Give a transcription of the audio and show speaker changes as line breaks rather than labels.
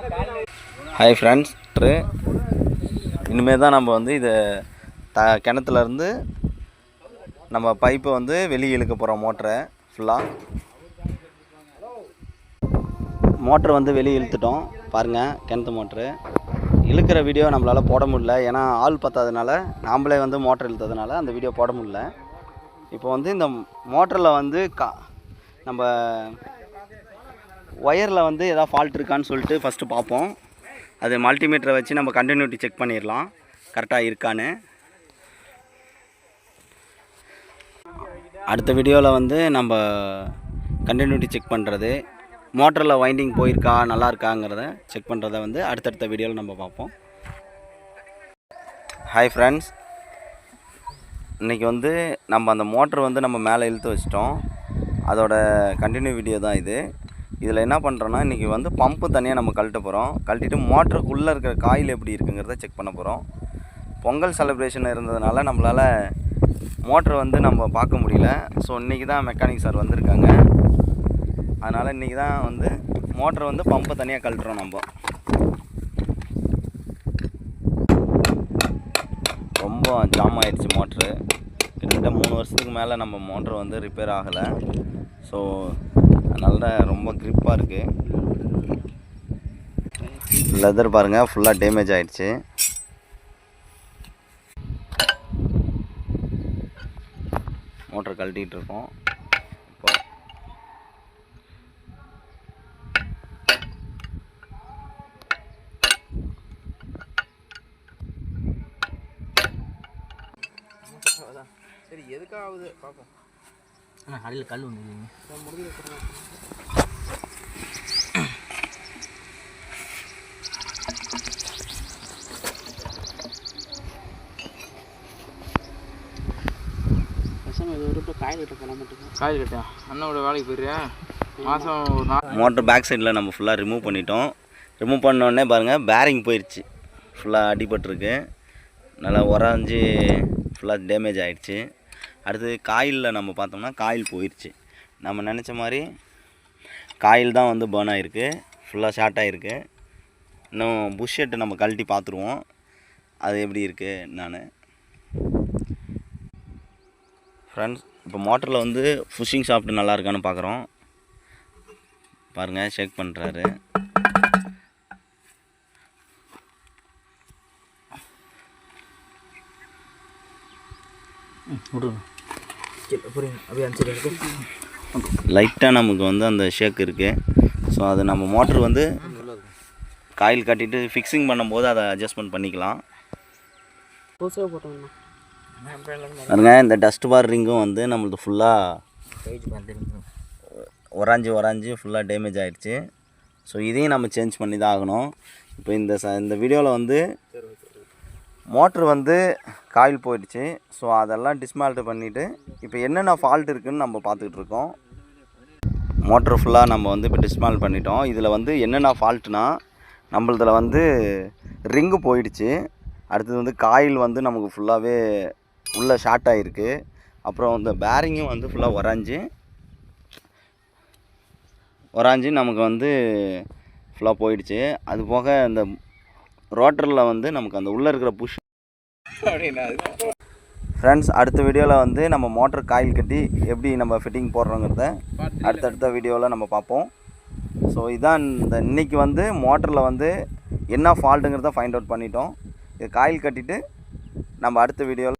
Hi friends, இனிமேல் தான் நம்ம வந்து இதை கிணத்துலேருந்து நம்ம பைப்பை வந்து வெளியே இழுக்க போகிறோம். மோட்டரை வந்து வெளியே இழுத்துட்டோம். பாருங்கள், கிணத்து மோட்ரு இழுக்கிற வீடியோ நம்மளால் போட முடியல. ஏன்னா ஆள் பத்தாதனால நாம்ளே வந்து மோட்டர் இழுத்ததுனால அந்த வீடியோ போட முடியல. இப்போ வந்து இந்த மோட்டரில் வந்து நம்ம ஒயரில் வந்து எதாவது ஃபால்ட் இருக்கான்னு சொல்லிட்டு ஃபஸ்ட்டு பார்ப்போம். அது மல்டிமீட்டரை வச்சு நம்ம கண்டினியூட்டி செக் பண்ணிடலாம் கரெக்டாக இருக்கான்னு. அடுத்த வீடியோவில் வந்து நம்ம கண்டினியூட்டி செக் பண்ணுறது, மோட்டரில் வைண்டிங் போயிருக்கா நல்லா இருக்காங்கிறத செக் பண்ணுறத வந்து அடுத்தடுத்த வீடியோவில் நம்ம பார்ப்போம். ஹாய் ஃப்ரெண்ட்ஸ், இன்றைக்கி வந்து நம்ம அந்த மோட்ரு வந்து நம்ம மேலே இழுத்து வச்சிட்டோம். அதோட கண்டினியூ வீடியோ தான் இது. இதில் என்ன பண்ணுறோன்னா, இன்றைக்கி வந்து பம்பு தனியாக நம்ம கழட்ட போகிறோம். கழட்டிட்டு மோட்டருக்குள்ளே இருக்கிற காயில் எப்படி இருக்குங்கிறத செக் பண்ண போகிறோம். பொங்கல் செலிப்ரேஷன் இருந்ததுனால நம்மளால் மோட்ரு வந்து நம்ம பார்க்க முடியல. ஸோ இன்றைக்கி தான் மெக்கானிக் சார் வந்திருக்காங்க. அதனால் இன்றைக்கி தான் வந்து மோட்ரு வந்து பம்பை தனியாக கழட்டுறோம். நம்ம ரொம்ப ஜாம் ஆகிடுச்சு மோட்ரு. கிட்டத்தட்ட 3 வருஷத்துக்கு மேலே நம்ம மோட்ரு வந்து ரிப்பேர் ஆகலை. ஸோ அதனால ரொம்ப க்ரிப்பாக இருக்குது. லெதர் பாருங்கள், ஃபுல்லாக டேமேஜ் ஆகிடுச்சு. மோட்டர் கழட்டிகிட்டு இருக்கோம்.
சரி, எதுக்காவது பார்ப்போம்.
அடியில் கல் ஒன்று காயில் கட்ட போனால் மட்டும் காயில் கட்டா அண்ணனோட வேலைக்கு போயிடுறியா மாதம் ஒரு நாள்.
மோட்டர் பேக் சைடில் நம்ம ஃபுல்லாக ரிமூவ் பண்ணிட்டோம். ரிமூவ் பண்ணோடனே பாருங்கள், பேரிங் போயிடுச்சு, ஃபுல்லாக அடிபட்டுருக்கு, நல்லா உராஞ்சி ஃபுல்லாக டேமேஜ் ஆகிடுச்சு. அடுத்து காயிலில் நம்ம பார்த்தோம்னா காயில் போயிடுச்சு. நம்ம நினச்ச மாதிரி காயில் தான் வந்து பர்ன் ஆகிருக்கு, ஃபுல்லாக ஷார்ட் ஆகிருக்கு. இன்னும் புஷ்ஷெட்டு நம்ம கழட்டி பார்த்துருவோம் அது எப்படி இருக்குது நான். ஃப்ரெண்ட்ஸ், இப்போ மோட்டரில் வந்து புஷ்ஷிங் ஷாஃப்ட் நல்லா இருக்கான்னு பார்க்குறோம். பாருங்கள், செக் பண்ணுறாரு. லைட்டாக நமக்கு வந்து அந்த ஷேக் இருக்குது. ஸோ அது நம்ம மோட்ரு வந்து காயில் கட்டிட்டு ஃபிக்ஸிங் பண்ணும்போது அதை அட்ஜஸ்ட்மெண்ட் பண்ணிக்கலாம். பாருங்க, இந்த டஸ்ட் பார் ரிங்கும் வந்து நம்மளுக்கு ஃபுல்லாக உராஞ்சி ஃபுல்லாக டேமேஜ் ஆகிடுச்சு. ஸோ இதையும் நம்ம சேஞ்ச் பண்ணி தான் ஆகணும். இப்போ இந்த வீடியோவில் வந்து மோட்ரு வந்து காயில் போயிடுச்சு. ஸோ அதெல்லாம் டிஸ்மால்ட் பண்ணிவிட்டு இப்போ என்னென்ன ஃபால்ட் இருக்குதுன்னு நம்ம பார்த்துக்கிட்டு இருக்கோம். மோட்ரு ஃபுல்லாக நம்ம வந்து இப்போ டிஸ்மால்ட் பண்ணிட்டோம். இதில் வந்து என்னென்ன ஃபால்ட்டுனா, நம்மளதில் வந்து ரிங்கு போயிடுச்சு. அடுத்தது வந்து காயில் வந்து நமக்கு ஃபுல்லாகவே உள்ளே ஷார்ட் ஆகிருக்கு. அப்புறம் இந்த பேரிங்கும் வந்து ஃபுல்லாக உராஞ்சி நமக்கு வந்து ஃபுல்லாக போயிடுச்சு. அது போக இந்த ரோட்டரில் வந்து நமக்கு அந்த உள்ளே இருக்கிற புஷ். ஃப்ரெண்ட்ஸ், அடுத்த வீடியோவில் வந்து நம்ம மோட்டர் காயில் கட்டி எப்படி நம்ம ஃபிட்டிங் போடுறோங்கிறத அடுத்தடுத்த வீடியோவில் நம்ம பார்ப்போம். ஸோ இதான் இன்றைக்கி வந்து மோட்டரில் வந்து என்ன ஃபால்ட்டுங்கிறத ஃபைண்ட் அவுட் பண்ணிட்டோம். இது காயில் கட்டிட்டு நம்ம அடுத்த வீடியோவில்